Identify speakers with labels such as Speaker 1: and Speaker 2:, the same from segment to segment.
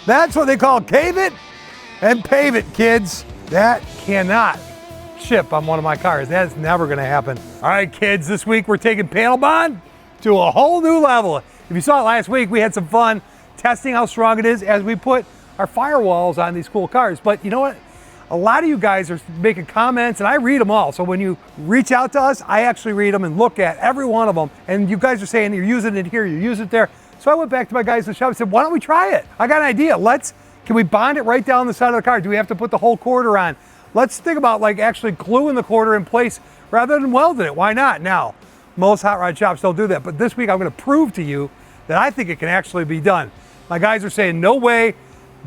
Speaker 1: That's what they call cave it and pave it, kids. That cannot ship on one of my cars. That's never gonna happen. All right, kids, this week we're taking panel bond to a whole new level. If you saw it last week, we had some fun testing how strong it is as we put our firewalls on these cool cars. But you know what? A lot of you guys are making comments, and I read them all. So when you reach out to us, I actually read them and look at every one of them. And you guys are saying you're using it here, you're using it there. So I went back to my guys in the shop and said, why don't we try it? I got an idea. Can we bond it right down the side of the car? Do we have to put the whole quarter on? Let's think about like actually gluing the quarter in place rather than welding it. Why not? Now, most hot rod shops don't do that. But this week I'm gonna prove to you that I think it can actually be done. My guys are saying, no way,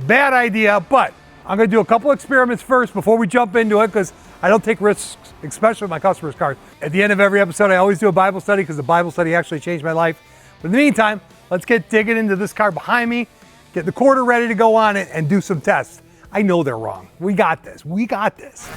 Speaker 1: bad idea, but I'm gonna do a couple experiments first before we jump into it, because I don't take risks, especially with my customers' cars. At the end of every episode, I always do a Bible study, because the Bible study actually changed my life. But in the meantime, let's get digging into this car behind me, get the quarter ready to go on it, and do some tests. I know they're wrong. We got this. We got this.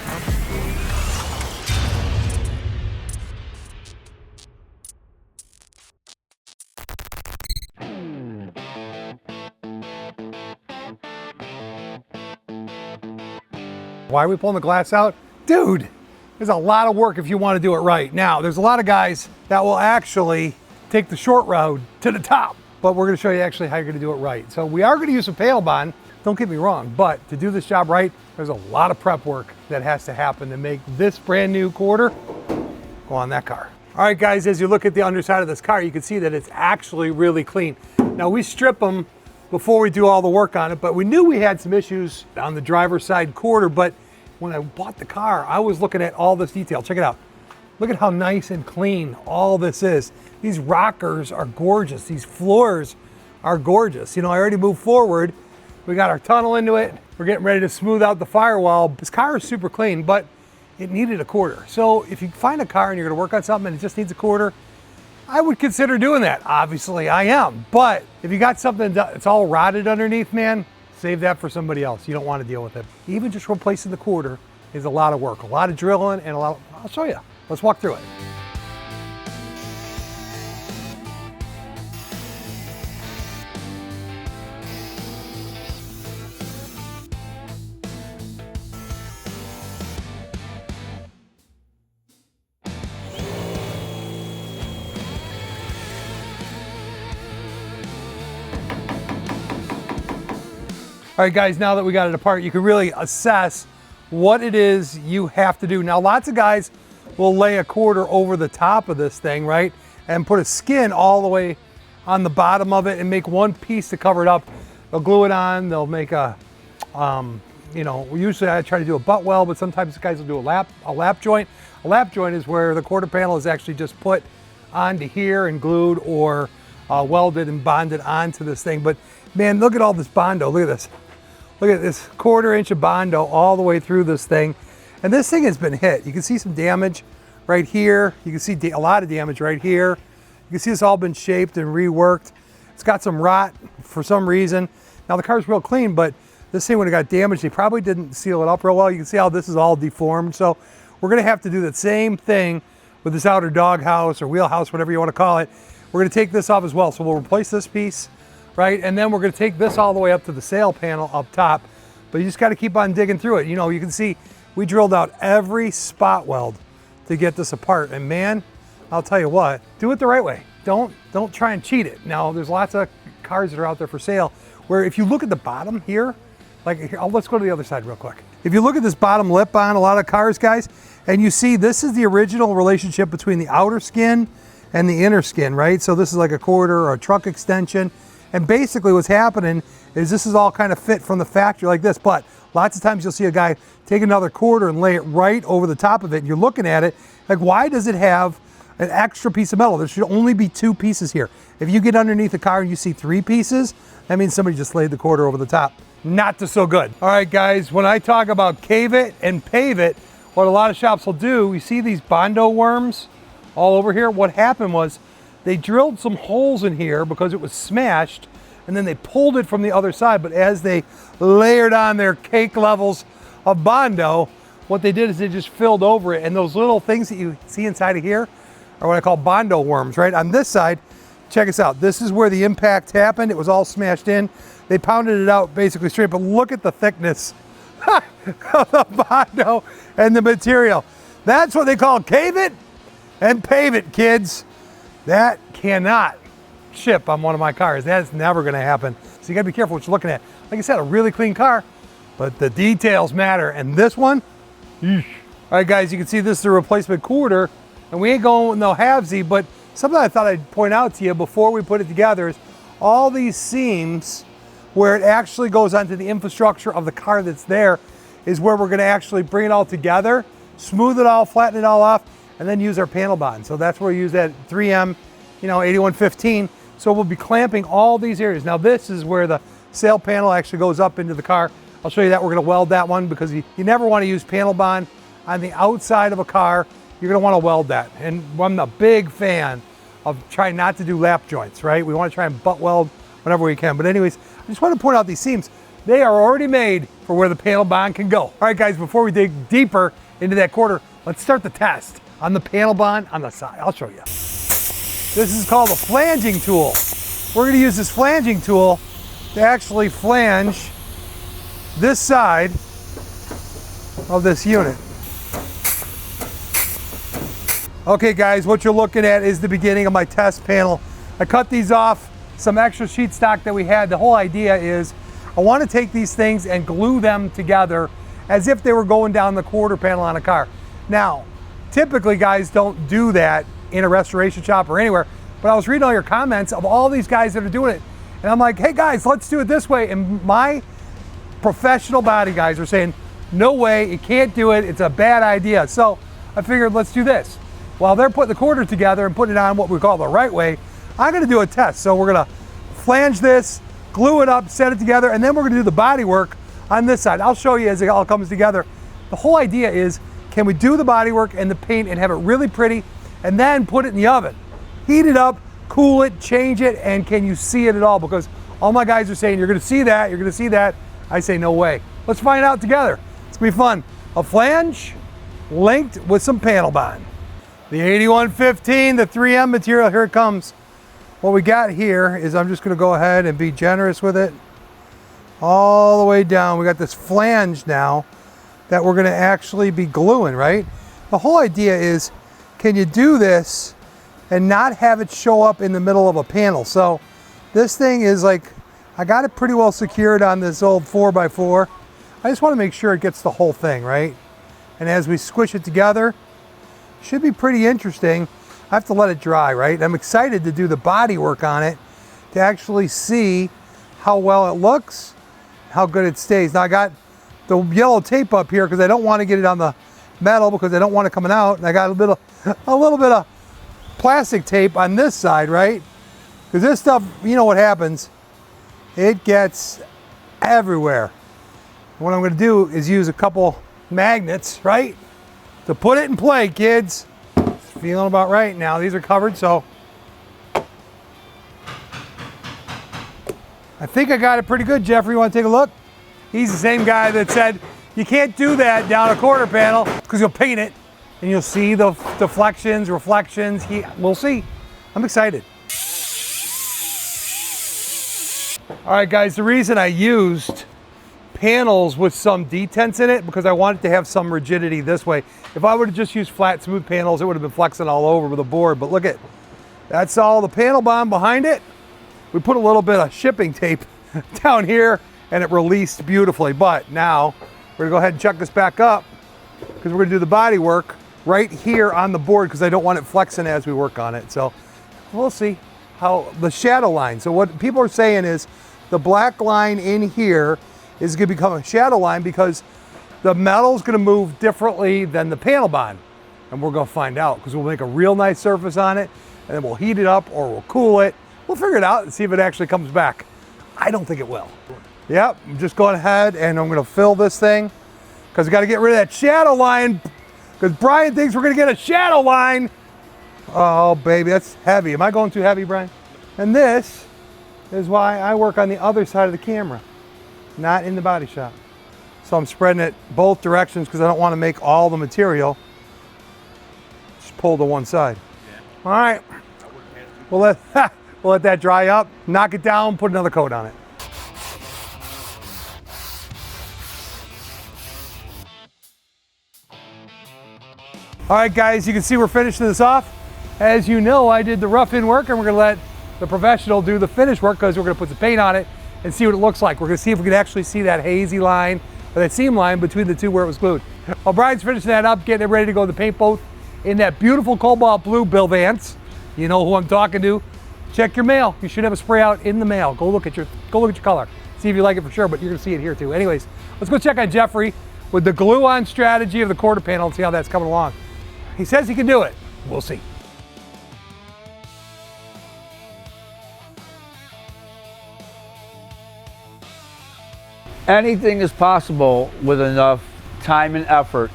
Speaker 1: Why are we pulling the glass out? Dude, there's a lot of work if you want to do it right. Now, there's a lot of guys that will actually take the short road to the top, but we're going to show you actually how you're going to do it right. So we are going to use some panel bond, don't get me wrong, but to do this job right, there's a lot of prep work that has to happen to make this brand new quarter go on that car. All right, guys, as you look at the underside of this car, you can see that it's actually really clean. Now, we strip them before we do all the work on it, but we knew we had some issues on the driver's side quarter. But when I bought the car, I was looking at all this detail. Check it out. Look at how nice and clean all this is. These rockers are gorgeous. These floors are gorgeous. You know, I already moved forward. We got our tunnel into it. We're getting ready to smooth out the firewall. This car is super clean, but it needed a quarter. So if you find a car and you're gonna work on something and it just needs a quarter, I would consider doing that. Obviously I am, but if you got something that's all rotted underneath, man, save that for somebody else. You don't want to deal with it. Even just replacing the quarter is a lot of work, a lot of drilling, and I'll show you. Let's walk through it. All right, guys, now that we got it apart, you can really assess what it is you have to do. Now, lots of guys will lay a quarter over the top of this thing, right? And put a skin all the way on the bottom of it and make one piece to cover it up. They'll glue it on, they'll make a, you know, usually I try to do a butt weld, but sometimes guys will do a lap joint. A lap joint is where the quarter panel is actually just put onto here and glued or welded and bonded onto this thing. But man, look at all this Bondo, look at this. Look at this 1/4 inch of Bondo all the way through this thing. And this thing has been hit. You can see some damage right here. You can see a lot of damage right here. You can see it's all been shaped and reworked. It's got some rot for some reason. Now the car's real clean, but this thing when it got damaged, they probably didn't seal it up real well. You can see how this is all deformed. So we're gonna have to do the same thing with this outer doghouse or wheelhouse, whatever you wanna call it. We're gonna take this off as well. So we'll replace this piece, right? And then we're gonna take this all the way up to the sail panel up top, but you just gotta keep on digging through it. You know, you can see we drilled out every spot weld to get this apart. And man, I'll tell you what, do it the right way. Don't try and cheat it. Now, there's lots of cars that are out there for sale where if you look at the bottom here, like here, let's go to the other side real quick. If you look at this bottom lip on a lot of cars, guys, and you see this is the original relationship between the outer skin and the inner skin, right? So this is like a quarter or a truck extension. And basically what's happening is this is all kind of fit from the factory like this, but lots of times you'll see a guy take another quarter and lay it right over the top of it, and you're looking at it, like why does it have an extra piece of metal? There should only be 2 pieces here. If you get underneath the car and you see 3 pieces, that means somebody just laid the quarter over the top. Not so good. All right, guys, when I talk about cave it and pave it, what a lot of shops will do, you see these Bondo worms all over here? What happened was they drilled some holes in here because it was smashed, and then they pulled it from the other side. But as they layered on their cake levels of Bondo, what they did is they just filled over it. And those little things that you see inside of here are what I call Bondo worms, right? On this side, check this out. This is where the impact happened. It was all smashed in. They pounded it out basically straight, but look at the thickness of the Bondo and the material. That's what they call cave it and pave it, kids. That cannot ship on one of my cars. That's never gonna happen. So you gotta be careful what you're looking at. Like I said, a really clean car, but the details matter. And this one, yeesh. All right, guys, you can see this is a replacement quarter, and we ain't going with no halvesy, but something I thought I'd point out to you before we put it together is all these seams where it actually goes onto the infrastructure of the car that's there is where we're gonna actually bring it all together, smooth it all, flatten it all off, and then use our panel bond. So that's where we use that 3M, 8115. So we'll be clamping all these areas. Now this is where the sail panel actually goes up into the car. I'll show you that. We're gonna weld that one because you never wanna use panel bond on the outside of a car. You're gonna wanna weld that. And I'm a big fan of trying not to do lap joints, right? We wanna try and butt weld whenever we can. But anyways, I just wanna point out these seams. They are already made for where the panel bond can go. All right, guys, before we dig deeper into that quarter, let's start the test on the panel bond on the side. I'll show you. This is called a flanging tool. We're gonna use this flanging tool to actually flange this side of this unit. Okay, guys, what you're looking at is the beginning of my test panel. I cut these off, some extra sheet stock that we had. The whole idea is I want to take these things and glue them together as if they were going down the quarter panel on a car. Now, typically guys don't do that in a restoration shop or anywhere, but I was reading all your comments of all these guys that are doing it. And I'm like, hey guys, let's do it this way. And my professional body guys are saying, no way, you can't do it, it's a bad idea. So I figured, let's do this. While they're putting the quarter together and putting it on what we call the right way, I'm gonna do a test. So we're gonna flange this, glue it up, set it together, and then we're gonna do the body work on this side. I'll show you as it all comes together. The whole idea is, can we do the body work and the paint and have it really pretty, and then put it in the oven? Heat it up, cool it, change it, and can you see it at all? Because all my guys are saying, you're gonna see that, you're gonna see that. I say, no way. Let's find out together. It's gonna be fun. A flange linked with some panel bond. The 8115, the 3M material, here it comes. What we got here is, I'm just gonna go ahead and be generous with it. All the way down, we got this flange now that we're gonna actually be gluing, right? The whole idea is, can you do this and not have it show up in the middle of a panel? So this thing is like, I got it pretty well secured on this old 4x4. I just wanna make sure it gets the whole thing, right? And as we squish it together, should be pretty interesting. I have to let it dry, right? I'm excited to do the body work on it to actually see how well it looks, how good it stays. Now I got the yellow tape up here because I don't want to get it on the metal because I don't want it coming out. And I got a little bit of plastic tape on this side, right? Because this stuff, you know what happens, it gets everywhere. What I'm going to do is use a couple magnets, right, to put it in play, kids. It's feeling about right now. These are covered, so I think I got it pretty good. Jeffrey, you want to take a look? He's the same guy that said you can't do that down a quarter panel because you'll paint it and you'll see the deflections, reflections. We'll see. I'm excited. All right, guys, the reason I used panels with some detents in it because I wanted to have some rigidity this way. If I would have just used flat, smooth panels, it would have been flexing all over with the board. But look at, that's all the panel bond behind it. We put a little bit of shipping tape down here and it released beautifully. But now we're gonna go ahead and chuck this back up because we're gonna do the body work right here on the board because I don't want it flexing as we work on it. So we'll see how the shadow line. So what people are saying is the black line in here is gonna become a shadow line because the metal is gonna move differently than the panel bond. And we're gonna find out because we'll make a real nice surface on it and then we'll heat it up or we'll cool it. We'll figure it out and see if it actually comes back. I don't think it will. Yep, I'm just going ahead and I'm gonna fill this thing because we gotta get rid of that shadow line because Brian thinks we're gonna get a shadow line. Oh baby, that's heavy. Am I going too heavy, Brian? And this is why I work on the other side of the camera, not in the body shop. So I'm spreading it both directions because I don't want to make all the material just pull to one side. Yeah. All right, we'll let that dry up, knock it down, put another coat on it. All right, guys, you can see we're finishing this off. As you know, I did the rough-in work, and we're gonna let the professional do the finish work because we're gonna put some paint on it and see what it looks like. We're gonna see if we can actually see that hazy line or that seam line between the two where it was glued. While Brian's finishing that up, getting it ready to go in the paint booth in that beautiful cobalt blue Bill Vance. You know who I'm talking to. Check your mail. You should have a spray out in the mail. Go look at your color. See if you like it for sure, but you're gonna see it here too. Anyways, let's go check on Jeffrey with the glue-on strategy of the quarter panel and see how that's coming along. He says he can do it. We'll see.
Speaker 2: Anything is possible with enough time and effort.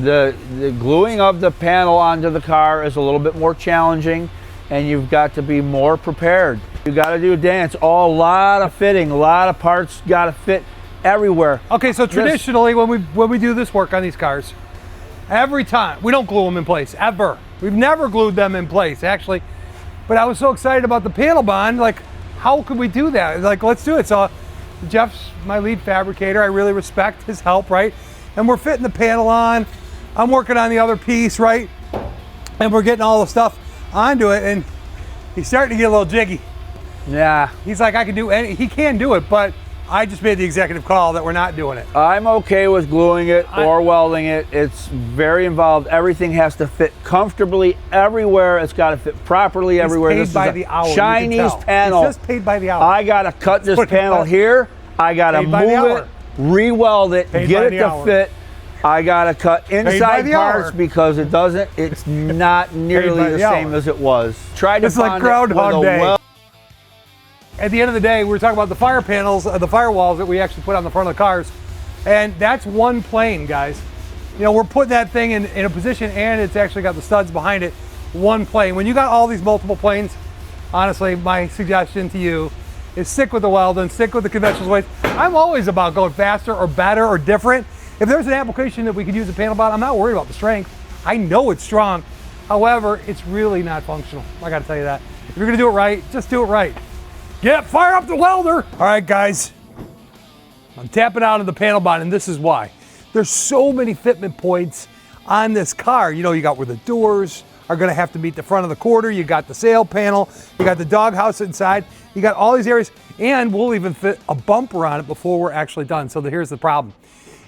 Speaker 2: The gluing of the panel onto the car is a little bit more challenging, and you've got to be more prepared. You got to do a dance. A lot of fitting, a lot of parts got to fit everywhere.
Speaker 1: Okay, so traditionally when we do this work on these cars, every time we don't glue them in place ever. We've never glued them in place actually, but I was so excited about the panel bond. Like, how could we do that? Like, let's do it. So Jeff's my lead fabricator. I really respect his help, right? And we're fitting the panel on. I'm working on the other piece, right? And we're getting all the stuff onto it, and he's starting to get a little jiggy.
Speaker 2: Yeah.
Speaker 1: He's like, I can do any, he can do it, but I just made the executive call that we're not doing it.
Speaker 2: I'm okay with gluing it or welding it. It's very involved. Everything has to fit comfortably everywhere. It's got to fit properly everywhere.
Speaker 1: This is by the hour.
Speaker 2: Chinese panel.
Speaker 1: It's just paid by the hour.
Speaker 2: I got to cut this panel here. I got to move it, re-weld it, get it to fit. I got to cut inside parts because it's not nearly the same as it was. Tried to find
Speaker 1: Groundhog Day. At the end of the day, we're talking about the fire panels, the firewalls that we actually put on the front of the cars. And that's one plane, guys. You know, we're putting that thing in a position, and it's actually got the studs behind it. One plane. When you got all these multiple planes, honestly, my suggestion to you is stick with the Welding, stick with the conventional ways. I'm always about going faster or better or different. If there's an application that we could use a panel bond, I'm not worried about the strength. I know it's strong. However, it's really not functional. I gotta tell you that. If you're gonna do it right, just do it right. Fire up the welder. All right, guys. I'm tapping out of the panel bond, and this is why. There's so many fitment points on this car. You know, you got where the doors are gonna have to meet the front of the quarter. You got the sail panel. You got the doghouse inside. You got all these areas, and we'll even fit a bumper on it before we're actually done. So here's the problem.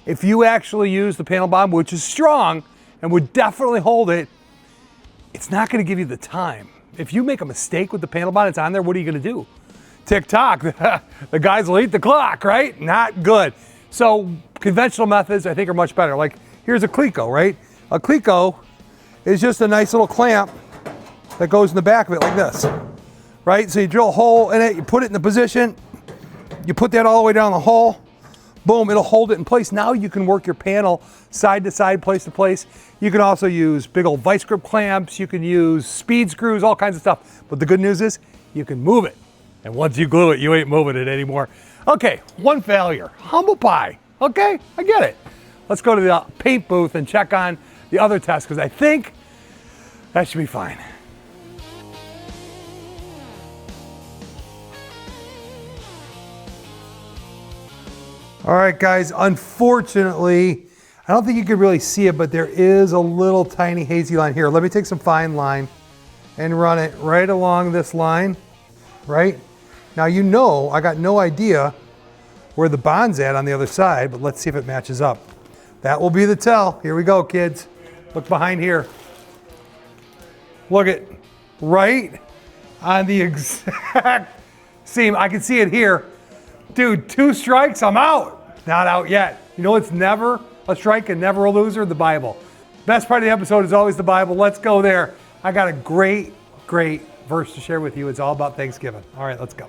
Speaker 1: If you actually use the panel bond, which is strong and would definitely hold it, it's not gonna give you the time. If you make a mistake with the panel bond, it's on there, what are you gonna do? Tick-tock, the guys will eat the clock, right? Not good. So conventional methods, I think, are much better. Like, here's a Cleco, right? A Cleco is just a nice little clamp that goes in the back of it like this, right? So you drill a hole in it, you put it in the position, you put that all the way down the hole, boom, it'll hold it in place. Now you can work your panel side to side, place to place. You can also use big old vice grip clamps, you can use speed screws, all kinds of stuff. But the good news is you can move it. And once you glue it, you ain't moving it anymore. Okay, one failure, humble pie. Okay, I get it. Let's go to the paint booth and check on the other test because I think that should be fine. All right, guys, unfortunately, I don't think you can really see it, but there is a little tiny hazy line here. Let me take some fine line and run it right along this line, right? Now, you know, I got no idea where the bond's at on the other side, but let's see if it matches up. That will be the tell. Here we go, kids. Look behind here. Look at right on the exact seam. I can see it here. Dude, 2 strikes, I'm out. Not out yet. You know it's never a strike and never a loser? The Bible. Best part of the episode is always the Bible. Let's go there. I got a great verse to share with you. It's all about Thanksgiving. All right, let's go.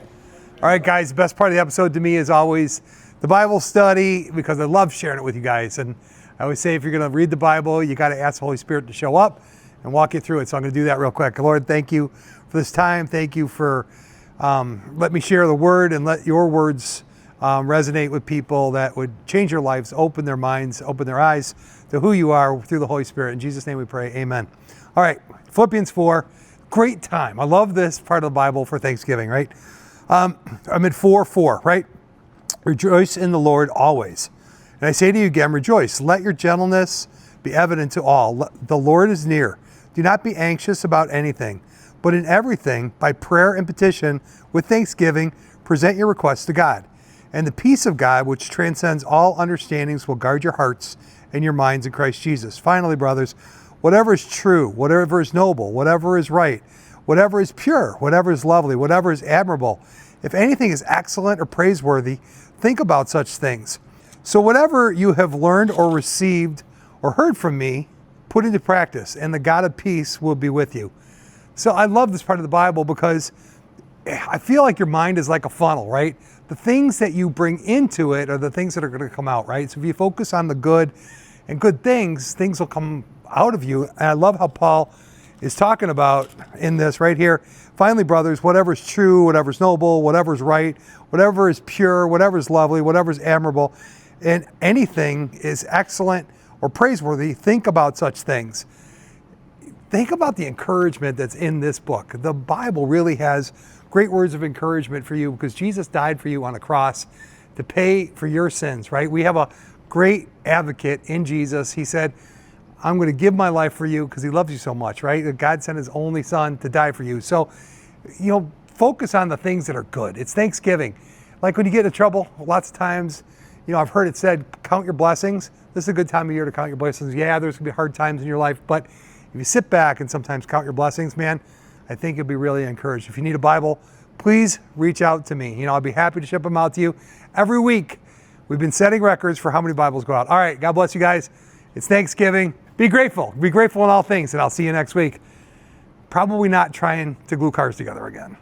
Speaker 1: All right, guys, the best part of the episode to me is always the Bible study because I love sharing it with you guys. And I always say if you're going to read the Bible, you got to ask the Holy Spirit to show up and walk you through it. So I'm going to do that real quick. Lord, thank you for this time. Thank you for let me share the word and let your words resonate with people that would change their lives, open their minds, open their eyes to who you are through the Holy Spirit. In Jesus' name we pray, amen. All right, Philippians 4, great time. I love this part of the Bible for Thanksgiving, right? I'm at 4:4, right? Rejoice in the Lord always. And I say to you again, rejoice. Let your gentleness be evident to all. The Lord is near. Do not be anxious about anything, but in everything, by prayer and petition, with thanksgiving, present your requests to God. And the peace of God, which transcends all understandings, will guard your hearts and your minds in Christ Jesus. Finally, brothers, whatever is true, whatever is noble, whatever is right, whatever is pure, whatever is lovely, whatever is admirable, if anything is excellent or praiseworthy, think about such things. So whatever you have learned or received or heard from me, put into practice, and the God of peace will be with you. So I love this part of the Bible because I feel like your mind is like a funnel, right? The things that you bring into it are the things that are going to come out, right? So if you focus on the good and good things, things will come out of you. And I love how Paul is talking about in this right here. Finally, brothers, whatever is true, whatever is noble, whatever is right, whatever is pure, whatever is lovely, whatever is admirable, and anything is excellent or praiseworthy, think about such things. Think about the encouragement that's in this book. The Bible really has great words of encouragement for you because Jesus died for you on a cross to pay for your sins, right? We have a great advocate in Jesus. He said, I'm going to give my life for you because he loves you so much, right? God sent his only son to die for you. So, focus on the things that are good. It's Thanksgiving. Like when you get into trouble, lots of times, I've heard it said, count your blessings. This is a good time of year to count your blessings. Yeah, there's going to be hard times in your life, but if you sit back and sometimes count your blessings, man, I think you'll be really encouraged. If you need a Bible, please reach out to me. I'll be happy to ship them out to you every week. We've been setting records for how many Bibles go out. All right, God bless you guys. It's Thanksgiving. Be grateful. Be grateful in all things, and I'll see you next week. Probably not trying to glue cars together again.